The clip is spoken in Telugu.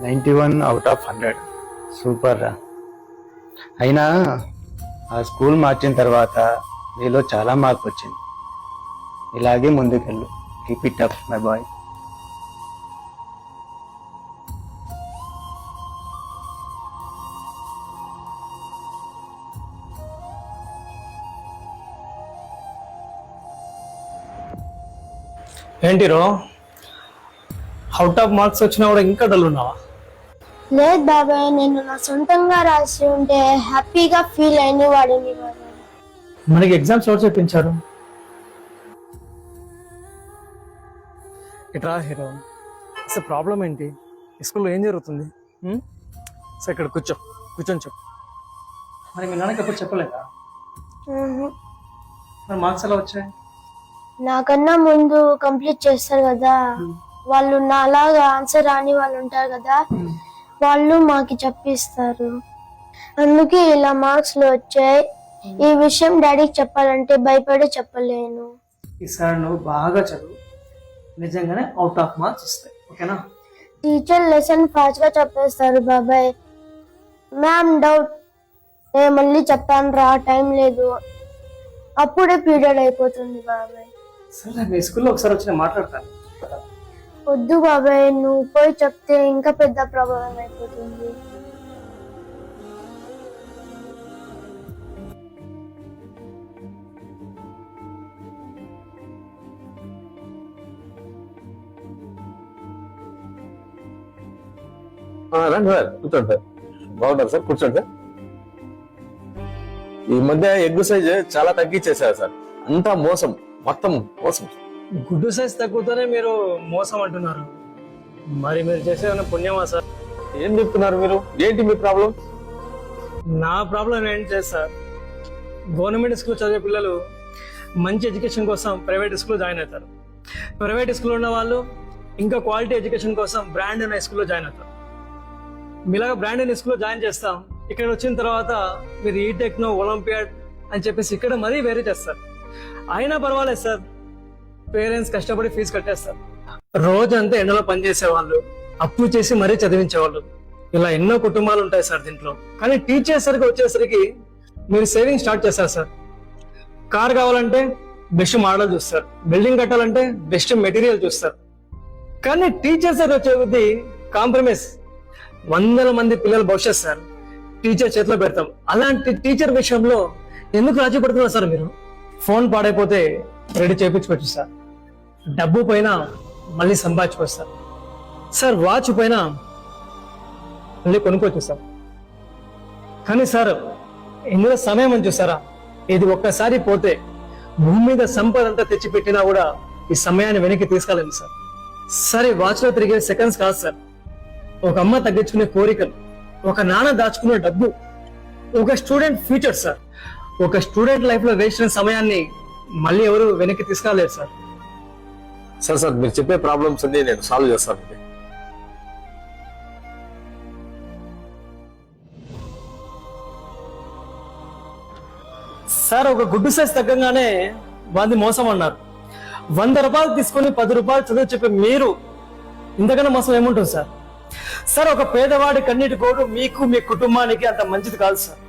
91/100. సూపర్ రా. అయినా ఆ స్కూల్ మార్చిన తర్వాత నీలో చాలా మార్పు వచ్చింది. ఇలాగే ముందుకెళ్ళు. Keep it up my boy. ఏంటి రో, అవుట్ ఆఫ్ మార్క్స్ వచ్చినా కూడా ఇంకా డల్ ఉన్నావా? లేదు బాబాయ్, నేను నా సొంతంగా రాసి ఉంటే హ్యాపీగా ఫీల్ అయిన వాడిని బాబాయ్. మనకి ఎగ్జామ్స్ ఎవరు చెప్పించారు? ఇట్రా హీరో, అసలు ప్రాబ్లం ఏంటి? స్కూల్లో ఏం జరుగుతుంది? సార్ ఇక్కడ కూర్చొని చెప్పు. మరి మీ నాన్నకి ఎప్పుడు చెప్పలేదా? మరి మార్క్స్ ఎలా వచ్చాయి? నాకన్నా ముందు కంప్లీట్ చేస్తారు కదా వాళ్ళు, నాలాగా ఆన్సర్ రాని వాళ్ళు ఉంటారు కదా, వాళ్ళు మాకు చెప్పిస్తారు. అందుకే ఇలా మార్క్స్ లో వచ్చాయి. ఈ విషయం డాడీకి చెప్పాలంటే భయపడి చెప్పలేను. ఈసారి నువ్వు బాగా చదువు, నిజంగానే అవుట్ ఆఫ్ మార్క్స్ వస్తాయి, ఓకేనా? టీచర్ లెసన్ ఫాస్ట్ గా చెప్పేస్తారు బాబాయ్. మ్యామ్ డౌట్, నేను మళ్ళీ చెప్పాను రా, టైం లేదు, అప్పుడే పీరియడ్ అయిపోతుంది బాబాయ్. సరే, మీ స్కూల్లో ఒకసారి వచ్చి నేను మాట్లాడతాను. వద్దు బాబాయ్, నువ్వు పోయి చెప్తే ఇంకా పెద్ద ప్రాబ్లం అయిపోతుంది. రండి సార్, కూర్చోండి సార్. బాగున్నారు సార్, కూర్చోండి సార్. ఈ మధ్య ఎగ్ సైజ్ చాలా తగ్గించేసారు సార్. అంతా మోసం, మొత్తం మోసం. గుడ్డు సైజ్ తగ్గుతూనే మీరు మోసం అంటున్నారు. మరి మీరు చేసేదన్న పుణ్యమా సార్? ఏం చెప్తున్నారు మీరు? ఏంటి మీ ప్రాబ్లం? నా ప్రాబ్లం ఏంటి సార్, గవర్నమెంట్ స్కూల్ చదివే పిల్లలు మంచి ఎడ్యుకేషన్ కోసం ప్రైవేట్ స్కూల్లో జాయిన్ అవుతారు. ప్రైవేట్ స్కూల్లో ఉన్న వాళ్ళు ఇంకా క్వాలిటీ ఎడ్యుకేషన్ కోసం బ్రాండ్ ఉన్న స్కూల్లో జాయిన్ అవుతారు. మీలాగా బ్రాండ్ ఉన్న స్కూల్లో జాయిన్ చేస్తాం, ఇక్కడ వచ్చిన తర్వాత మీరు ఈ టెక్నో ఒలింపియాడ్ అని చెప్పేసి ఇక్కడ మరీ వేరే చేస్తారు. అయినా పర్వాలేదు సార్, పేరెంట్స్ కష్టపడి ఫీజు కట్టేస్తారు. రోజంతా ఎండలో పనిచేసేవాళ్ళు, అప్పు చేసి మరీ చదివించేవాళ్ళు, ఇలా ఎన్నో కుటుంబాలు ఉంటాయి సార్ దీంట్లో. కానీ టీచర్ సరికి వచ్చేసరికి మీరు సేవింగ్ స్టార్ట్ చేస్తారు సార్. కార్ కావాలంటే బెస్ట్ మోడల్ చూస్తారు, బిల్డింగ్ కట్టాలంటే బెస్ట్ మెటీరియల్ చూస్తారు. కానీ టీచర్ సరికి వచ్చే కొద్దీ కాంప్రమైజ్. వందల మంది పిల్లల భవిష్యత్ సార్ టీచర్ చేతిలో పెడతాం. అలాంటి టీచర్ విషయంలో ఎందుకు రాజీ పడుతున్నారు సార్ మీరు? ఫోన్ పాడైపోతే రెడీ చేయించుకోవచ్చు సార్, డబ్బు పైన మళ్ళీ సంపాదించుకోవచ్చు సార్. సార్ వాచ్ పైన మళ్ళీ కొనుక్కోవచ్చు సార్. కానీ సార్ ఇందులో సమయం అని చూసారా, ఇది ఒక్కసారి పోతే భూమి మీద సంపద అంతా తెచ్చిపెట్టినా కూడా ఈ సమయాన్ని వెనక్కి తీసుకెళ్ళండి సార్. సరే, వాచ్ లో తిరిగే సెకండ్స్ కాదు సార్, ఒక అమ్మ తగ్గించుకునే కోరికలు, ఒక నాన్న దాచుకునే డబ్బు, ఒక స్టూడెంట్ ఫ్యూచర్ సార్. ఒక స్టూడెంట్ లైఫ్ లో వేస్ట్ అయిన సమయాన్ని మళ్ళీ ఎవరు వెనక్కి తీసుకురాలేరు సార్. సార్ మీరు చెప్పే ప్రాబ్లమ్స్ అన్ని నేను సాల్వ్ చేస్తాను. సార్, ఒక గుడ్డు సైజ్ తగ్గంగానే వాది మోసం అన్నారు. 100 రూపాయలు తీసుకొని 10 రూపాయలు చదువు చెప్పే మీరు ఇంతకన్నా మోసం ఏముంటుంది సార్? సార్, ఒక పేదవాడి కన్నీటి కోడు మీకు మీ కుటుంబానికి అంత మంచిది కాదు సార్.